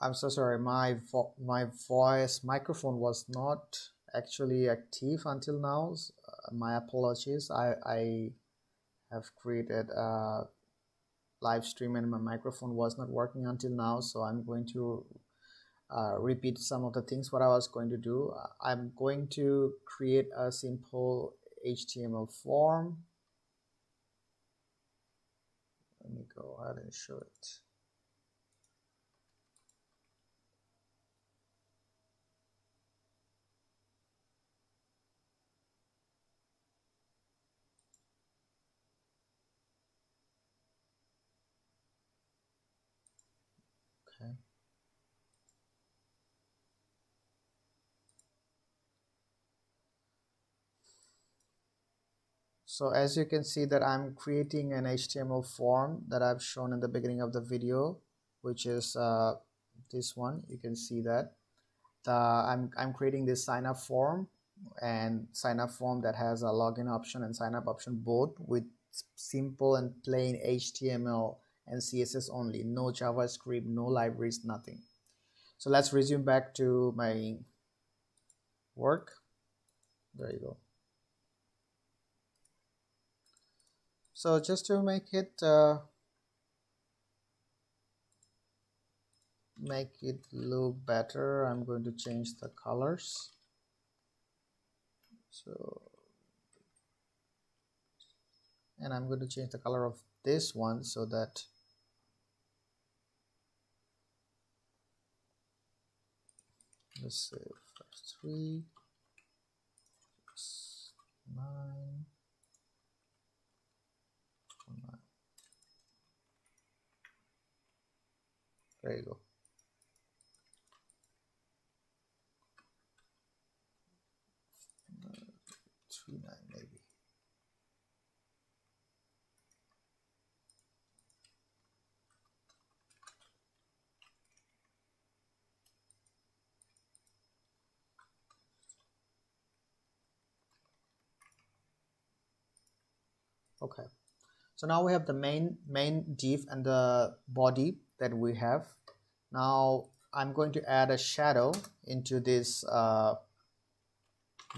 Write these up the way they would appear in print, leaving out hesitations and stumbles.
I'm so sorry, my voice microphone was not actually active until now. My apologies. I have created a live stream and my microphone was not working until now, so I'm going to repeat some of the things what I was going to do. I'm going to create a simple HTML form. Let me go ahead and show it. Okay. So as you can see that I'm creating an HTML form that I've shown in the beginning of the video, which is this one. You can see that I'm creating this sign up form that has a login option and sign up option both with simple and plain HTML and CSS only, no JavaScript, no libraries, nothing. So let's resume back to my work. There you go. So just to make it look better, I'm going to change the colors. So, and I'm going to change the color of this one so that let's say first 3, 9, 9. There you go. Maybe. Okay. So now we have the main div and the body that we have. Now I'm going to add a shadow into this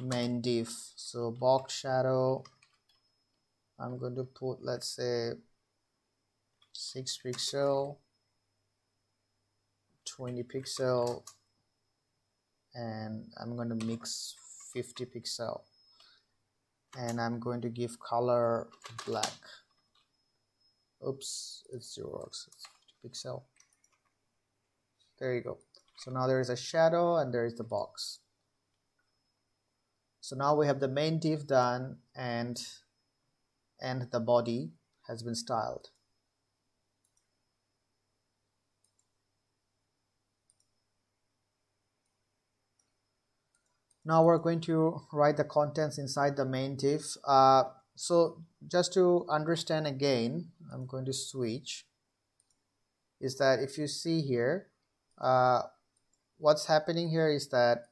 main div. So box shadow, I'm going to put, let's say 6 pixel, 20 pixel, and I'm going to mix 50 pixel, and I'm going to give color black. Oops, it's 0, it's 50 pixel. There you go. So now there is a shadow and there is the box. So now we have the main div done and the body has been styled. Now we're going to write the contents inside the main div. So just to understand again, I'm going to switch. Is that if you see here, what's happening here is that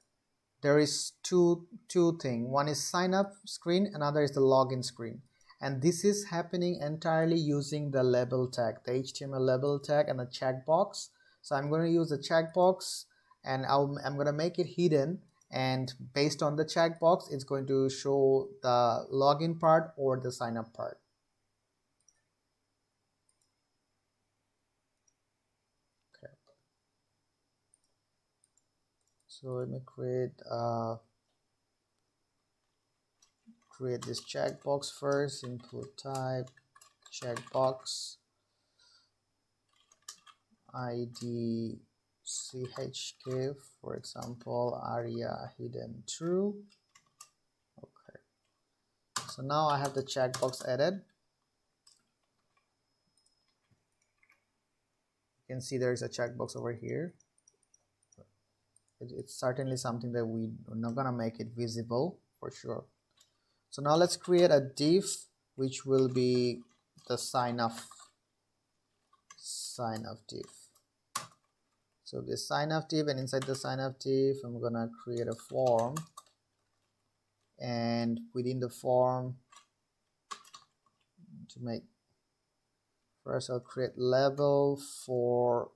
there is two things. One is sign up screen, another is the login screen, and this is happening entirely using the label tag, the HTML label tag and the checkbox. So I'm going to use the checkbox and I'm going to make it hidden, and based on the checkbox it's going to show the login part or the sign up part. Okay, so let me create this checkbox first. Input type checkbox, ID chk, for example, aria hidden true. Okay, so now I have the checkbox added. You can see there is a checkbox over here. It's certainly something that we're not gonna make it visible for sure. So now let's create a div which will be the sign up div. So the sign up div, and inside the sign up div I'm gonna create a form, and within the form, to make, first I'll create label for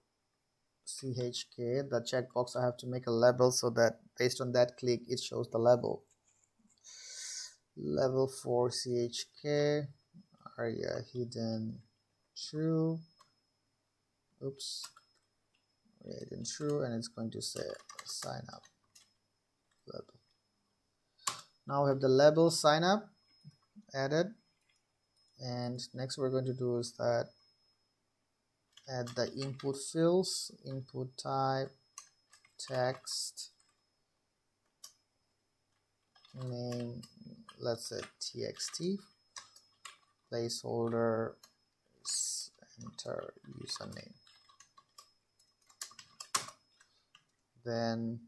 chk, the checkbox, I have to make a label so that based on that click it shows the label. Level for chk, area hidden true. Oops, area hidden true, and it's going to say sign up label. Now we have the label sign up added, and next we're going to do is that add the input fields, input type, text, name, let's say txt, placeholder, enter username. Then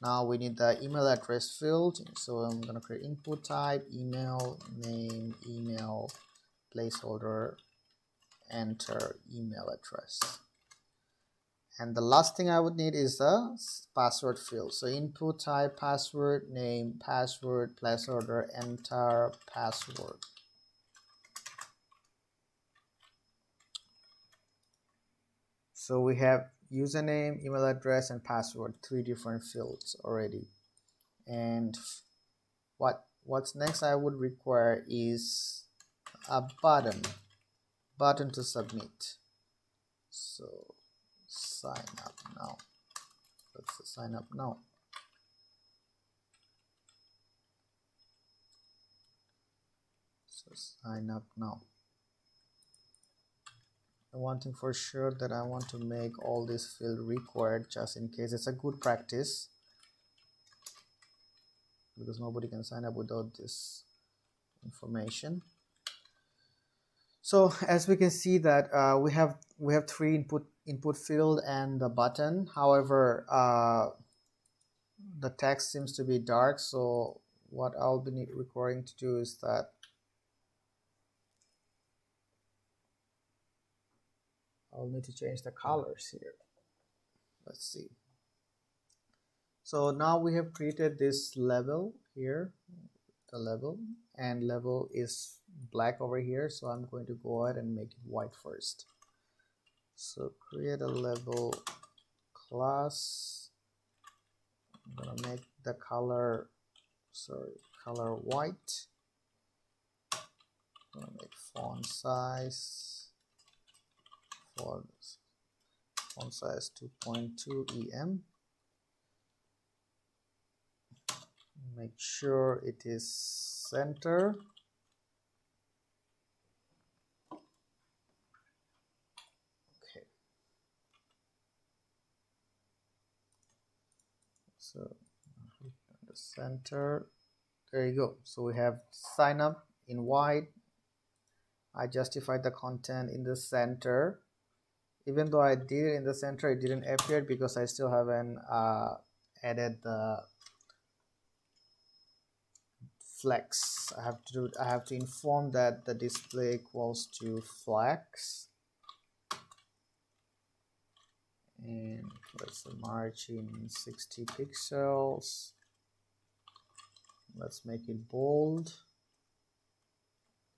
now we need the email address field, so I'm going to create input type, email, name, email, placeholder, enter email address. And the last thing I would need is the password field, so input type, password, name, password, placeholder, enter password. So we have username, email address, and password, 3 different fields already. And what's next I would require is a button to submit. So sign up now. Let's sign up now. So sign up now. One thing for sure that I want to make all this field required, just in case. It's a good practice because nobody can sign up without this information. So as we can see that we have 3 input field and the button. However, the text seems to be dark, so what I'll be requiring to do is that I'll need to change the colors here. Let's see. So now we have created this label here, the label, and label is black over here, so I'm going to go ahead and make it white first. So create a label class. I'm gonna make the color white. I'm gonna make font size 2.2 em. Make sure it is center. Okay. So the center. There you go. So we have sign up in white. I justified the content in the center. Even though I did it in the center, it didn't appear because I still haven't added the flex. I have to inform that the display equals to flex, and let's margin 60 pixels. Let's make it bold.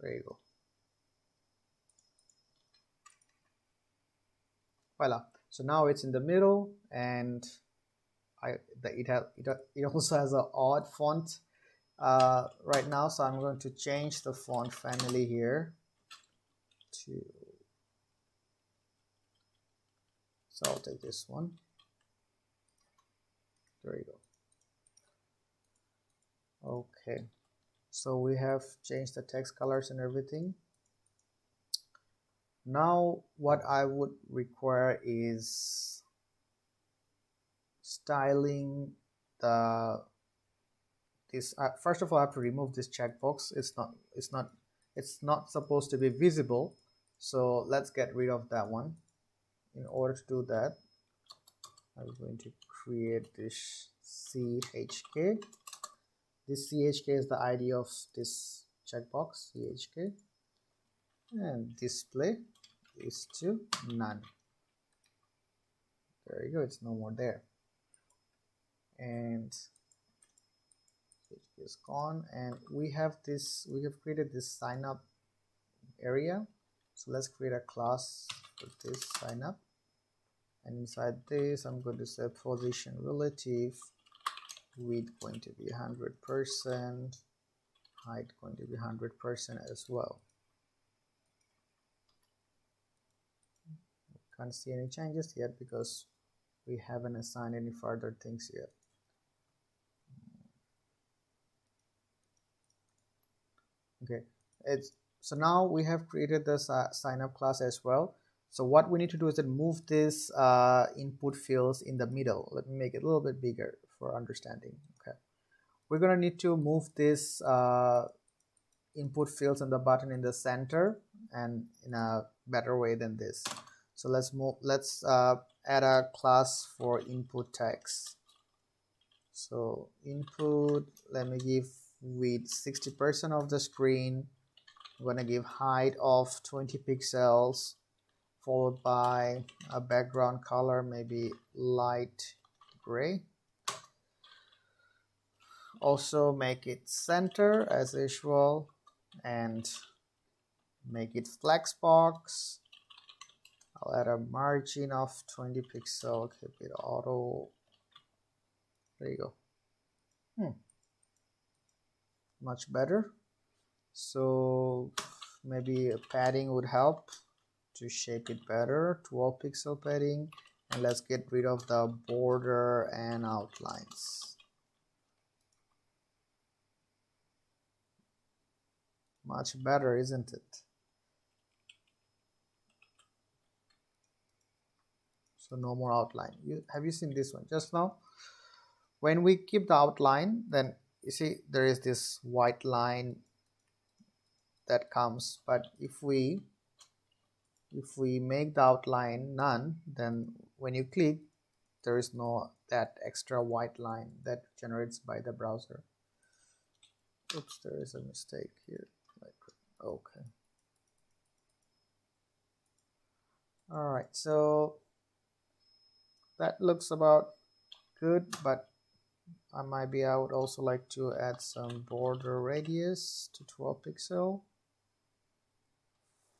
There you go. Voila. So now it's in the middle, and it also has an odd font right now, so I'm going to change the font family here to, so I'll take this one. There you go. Okay, so we have changed the text colors and everything. Now what I would require is styling this. First of all, I have to remove this checkbox. It's not supposed to be visible, so let's get rid of that one. In order to do that, I'm going to create this chk. This chk is the ID of this checkbox, chk, and display is to none. There you go, it's no more there, and it is gone. And we have created this sign up area, so let's create a class for this sign up. and inside this I'm going to say position relative, width going to be 100%, height going to be 100% as well. Can't see any changes yet because we haven't assigned any further things yet. Okay, so now we have created this sign up class as well. So what we need to do is to move this input fields in the middle. Let me make it a little bit bigger for understanding. Okay, we're gonna need to move this input fields and the button in the center and in a better way than this. So let's add a class for input text. So input, let me give width 60% of the screen. I'm going to give height of 20 pixels, followed by a background color, maybe light gray. Also make it center as usual and make it flexbox. I'll add a margin of 20 pixel, keep it auto. There you go. Much better. So maybe a padding would help to shape it better, 12 pixel padding, and let's get rid of the border and outlines. Much better, isn't it? So no more outline. Have you seen this one just now? When we keep the outline, then you see there is this white line that comes, but if we make the outline none, then when you click, there is no that extra white line that generates by the browser. Oops, there is a mistake here. Okay. All right, so that looks about good, but I would also like to add some border radius to 12 pixel,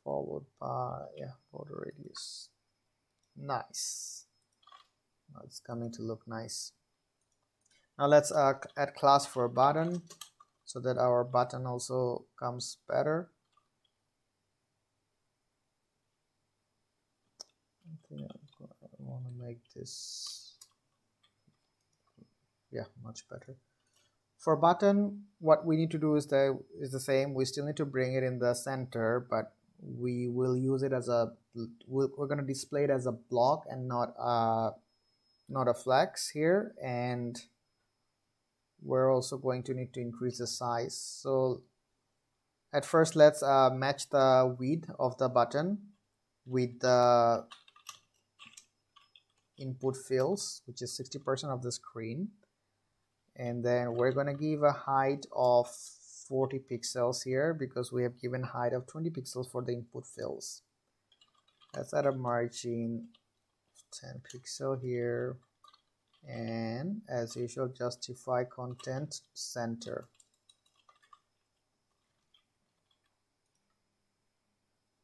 followed by border radius. Nice. Now it's coming to look nice. Now let's add class for button so that our button also comes better. I think I want to make this much better. For button, what we need to do is the same. We still need to bring it in the center, but we will use it as we're going to display it as a block and not a flex here, and we're also going to need to increase the size. So at first let's match the width of the button with the input fields, which is 60% of the screen. And then we're going to give a height of 40 pixels here because we have given height of 20 pixels for the input fields. Let's add a margin of 10 pixel here, and as usual justify content center.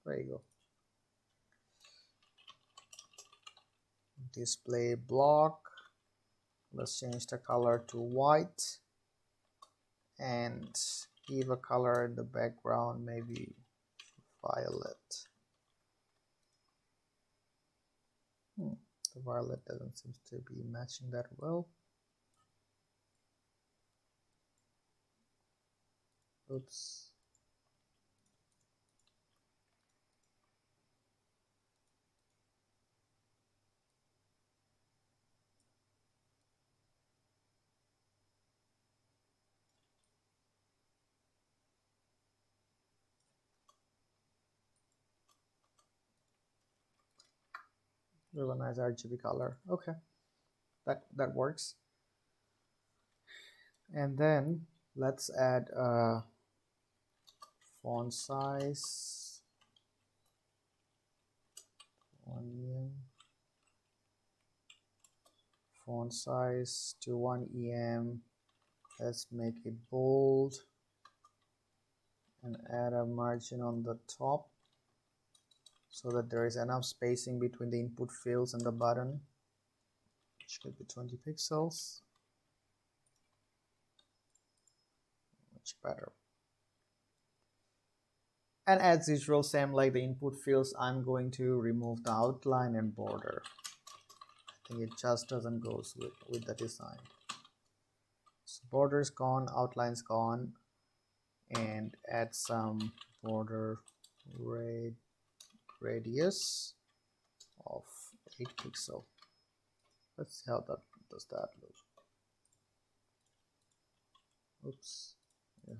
There you go. Display block. Let's change the color to white and give a color in the background, maybe violet. The violet doesn't seem to be matching that well. Oops. Really nice RGB color. Okay, that works. And then let's add a font size 1 EM, font size to 1 EM. Let's make it bold and add a margin on the top. so that there is enough spacing between the input fields and the button, which could be 20 pixels. Much better. And as usual, same like the input fields, I'm going to remove the outline and border. I think it just doesn't go with the design. So border's gone, outline's gone, and add some border radius of 8 pixel. Let's see how that does that look. Oops. Yeah.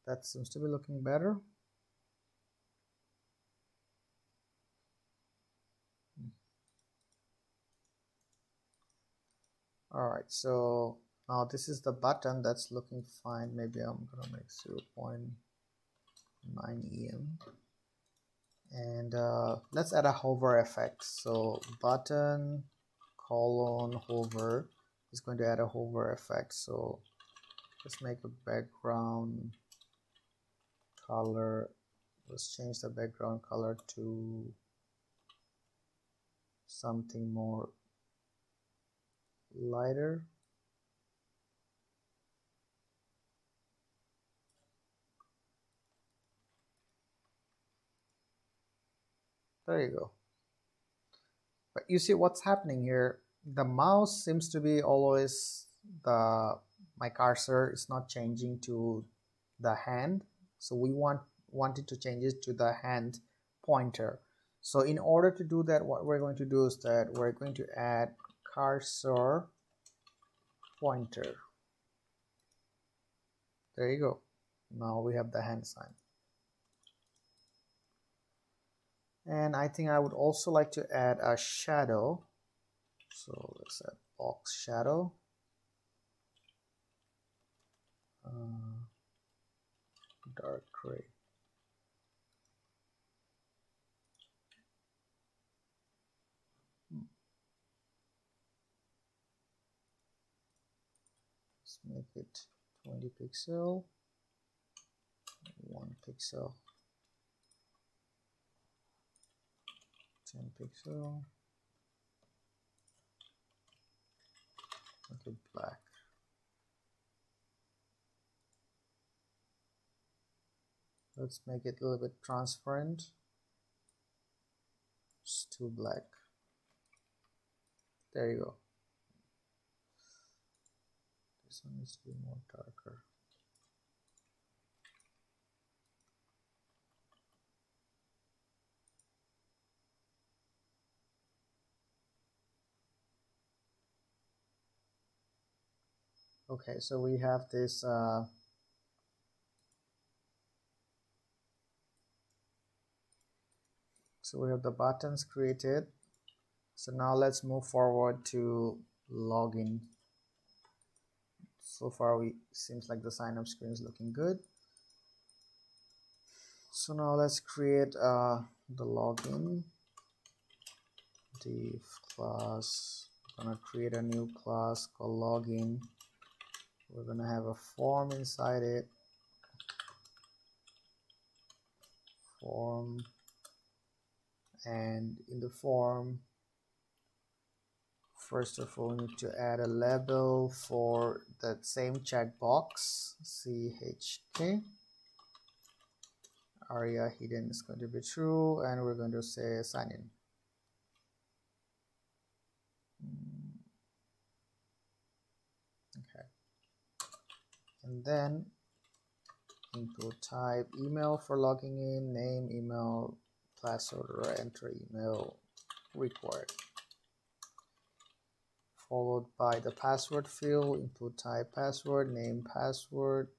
That seems to be looking better. Alright, so now this is the button that's looking fine. Maybe I'm gonna make 0.9 EM. And let's add a hover effect. So button colon hover is going to add a hover effect. So let's make a background color. Let's change the background color to something more lighter. There you go. But you see what's happening here. The mouse seems to be always my cursor is not changing to the hand. So we wanted to change it to the hand pointer. So in order to do that, what we're going to do is that we're going to add cursor pointer. There you go. Now we have the hand sign. And I think I would also like to add a shadow. So let's add box shadow. Dark gray. Let's make it 20 pixel, 1 pixel, 10 pixel, make it black. Let's make it a little bit transparent. It's too black. There you go. This one needs to be more darker. Okay, so we have this so we have the buttons created. So now let's move forward to login. So far seems like the sign up screen is looking good. So now let's create the login div class. I'm gonna create a new class called login. We're gonna have a form inside it. Form, and in the form, first of all, we need to add a label for that same checkbox, CHK. Aria hidden is going to be true, and we're going to say sign in. Okay. And then input type email for logging in, name, email, placeholder, enter email required. Followed by the password field, input type password, name password,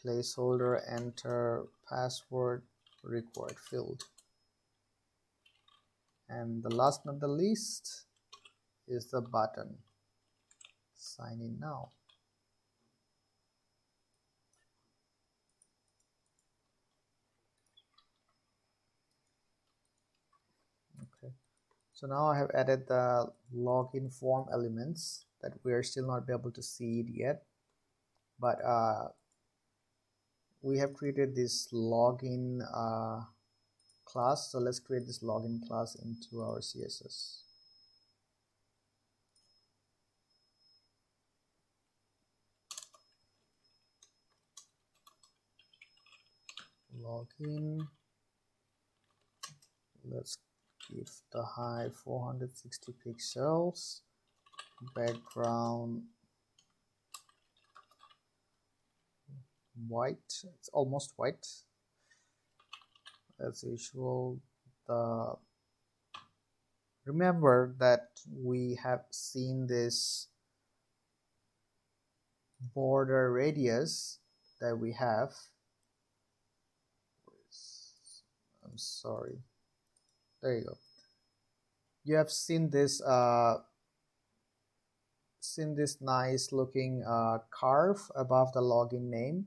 placeholder, enter password required field. And the last but not the least is the button. Sign in now. Okay, so now I have added the login form elements that we are still not able to see it yet, but we have created this login class. So let's create this login class into our CSS. Login. Let's give the height 460 pixels. Background white. It's almost white. As usual, remember that we have seen this border radius that we have. I'm sorry. There you go. You have seen this nice looking curve above the login name.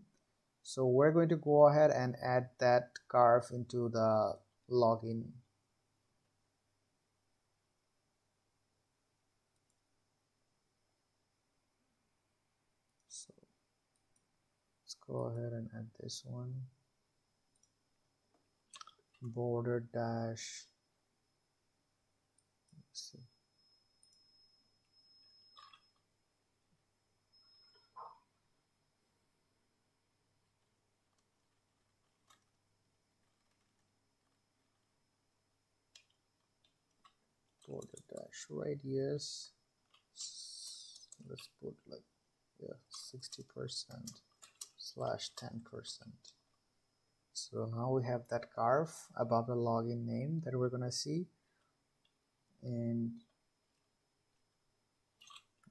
So we're going to go ahead and add that curve into the login. So let's go ahead and add this one. Border dash. Let's see. Border dash radius. Let's put like 60% /10%. So now we have that curve above the login name that we're gonna see, and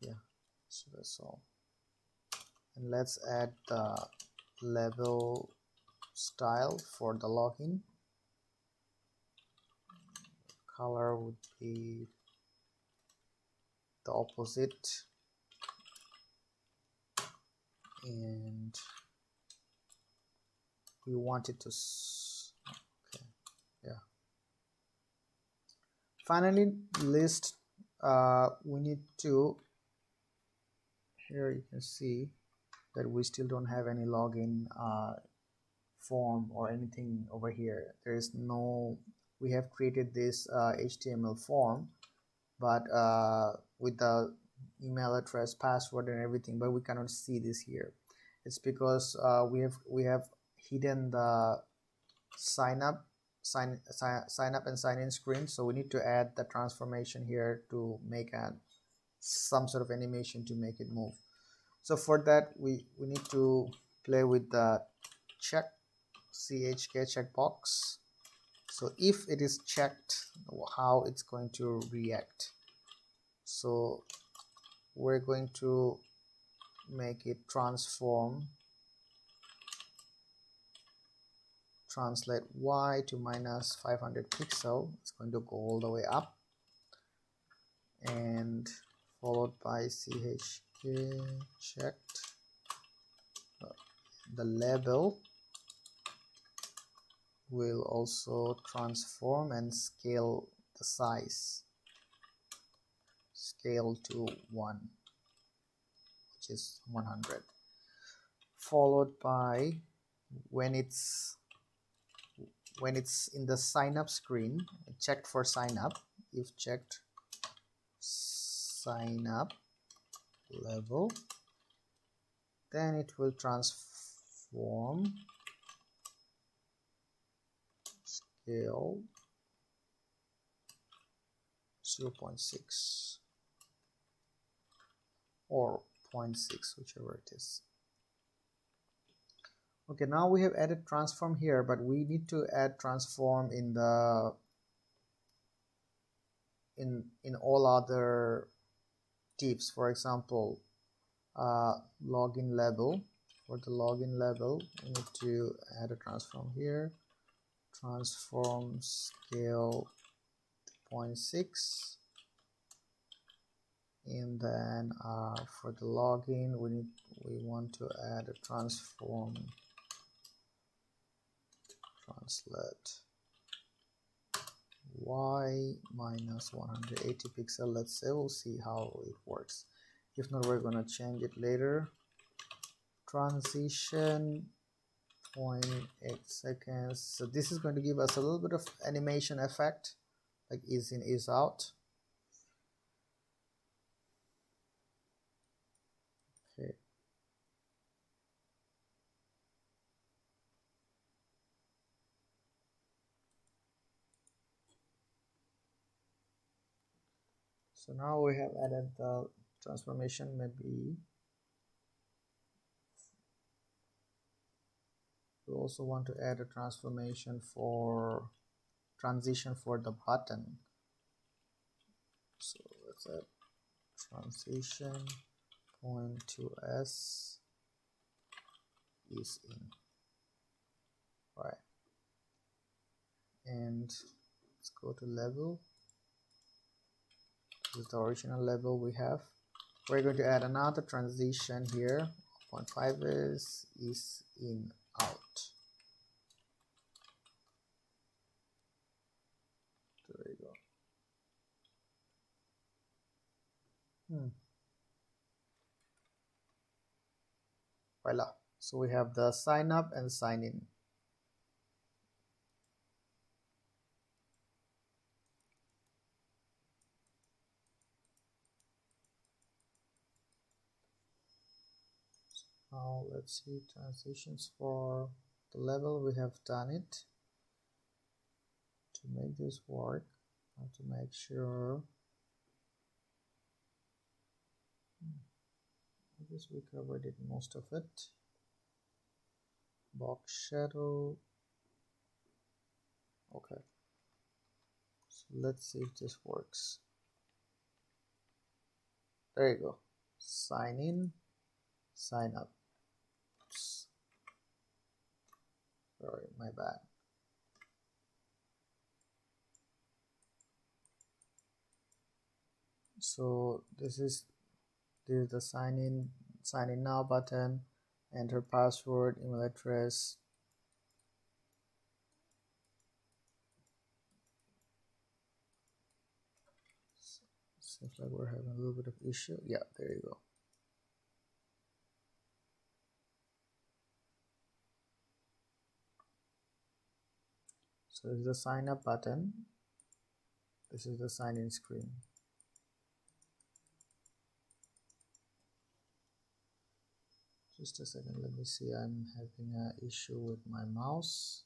yeah, so that's all. And let's add the label style for the login. Color would be the opposite, and we want it to okay, yeah. Finally, list, we need to, here you can see that we still don't have any login form or anything over here. There is no, we have created this HTML form, but with the email address, password and everything, but we cannot see this here. It's because we have hidden the sign up and sign in screen. So we need to add the transformation here to make some sort of animation to make it move. So for that, we need to play with the CHK checkbox. So if it is checked, how it's going to react. So we're going to make it transform, translate y to minus 500 pixel. It's going to go all the way up, and followed by chk checked. The label will also transform and scale the size, scale to 1, which is 100, followed by when it's in the sign up screen, checked for sign up. If checked sign up level, then it will transform scale 0.6 or 0.6, whichever it is. Okay, now we have added transform here, but we need to add transform in the in all other tips. For example, login label. For the login label, we need to add a transform here. Transform scale 0.6, and then for the login, we want to add a transform translate y minus 180 pixel. Let's say, we'll see how it works. If not, we're gonna change it later. Transition 0.8 seconds. So this is going to give us a little bit of animation effect, like is in, is out. Okay. So now we have added the transformation. Maybe we also want to add a transformation for transition for the button. So let's add transition point to S is in, right? And let's go to level. This is the original level we have. We're going to add another transition here. 0.5 is in, out. There you go. Voila. So we have the sign up and sign in. Now let's see transitions for the level. We have done it. To make this work, I have to make sure. I guess we covered it, most of it. Box shadow. Okay. So let's see if this works. There you go. Sign in, sign up. Oops. Sorry, my bad. So this is the sign in now button. Enter password, email address. Seems like we're having a little bit of issue. Yeah, there you go. So this is the sign up button. This is the sign in screen. Just a second, let me see. I'm having an issue with my mouse.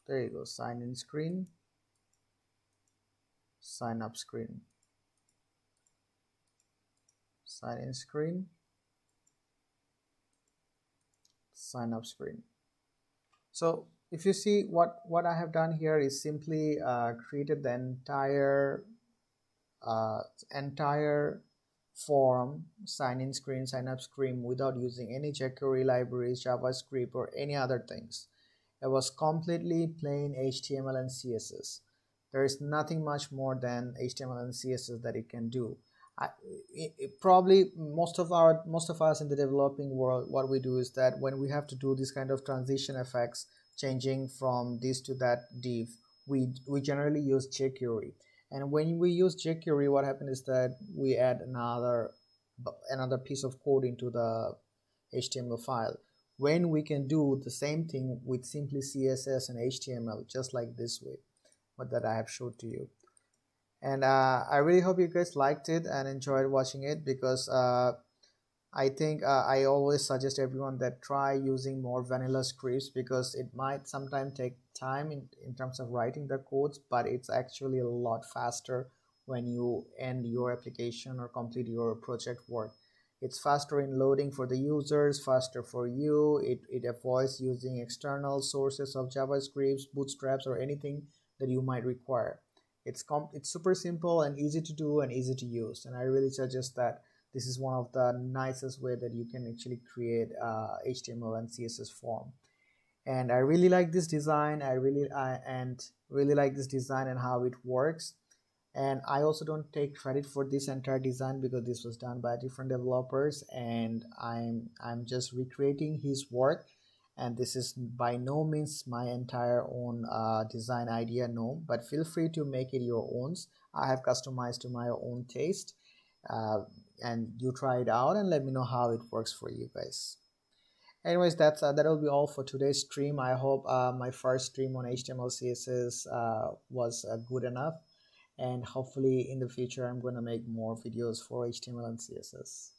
There you go. Sign in screen, sign up screen, sign in screen, sign up screen. So if you see what I have done here is simply created the entire form, sign in screen, sign up screen without using any jQuery libraries, JavaScript, or any other things. It was completely plain HTML and CSS. There is nothing much more than HTML and CSS that it can do. Probably most of us in the developing world, what we do is that when we have to do this kind of transition effects, changing from this to that div, we generally use jQuery. And when we use jQuery, what happens is that we add another piece of code into the HTML file, when we can do the same thing with simply CSS and HTML, just like this way, what that I have showed to you. And I really hope you guys liked it and enjoyed watching it, because I think I always suggest everyone that try using more vanilla scripts, because it might sometimes take time in terms of writing the codes, but it's actually a lot faster when you end your application or complete your project work. It's faster in loading for the users, faster for you. It avoids using external sources of JavaScript, bootstraps, or anything that you might require. It's super simple and easy to do and easy to use, and I really suggest that this is one of the nicest way that you can actually create HTML and CSS form. and I really like this design. I really like this design and how it works. And I also don't take credit for this entire design because this was done by different developers, and I'm just recreating his work. And this is by no means my entire own design idea, no, but feel free to make it your own. I have customized to my own taste, uh, and you try it out and let me know how it works for you guys. Anyways, that will be all for today's stream. I hope my first stream on HTML CSS was good enough, and hopefully in the future I'm going to make more videos for HTML and CSS.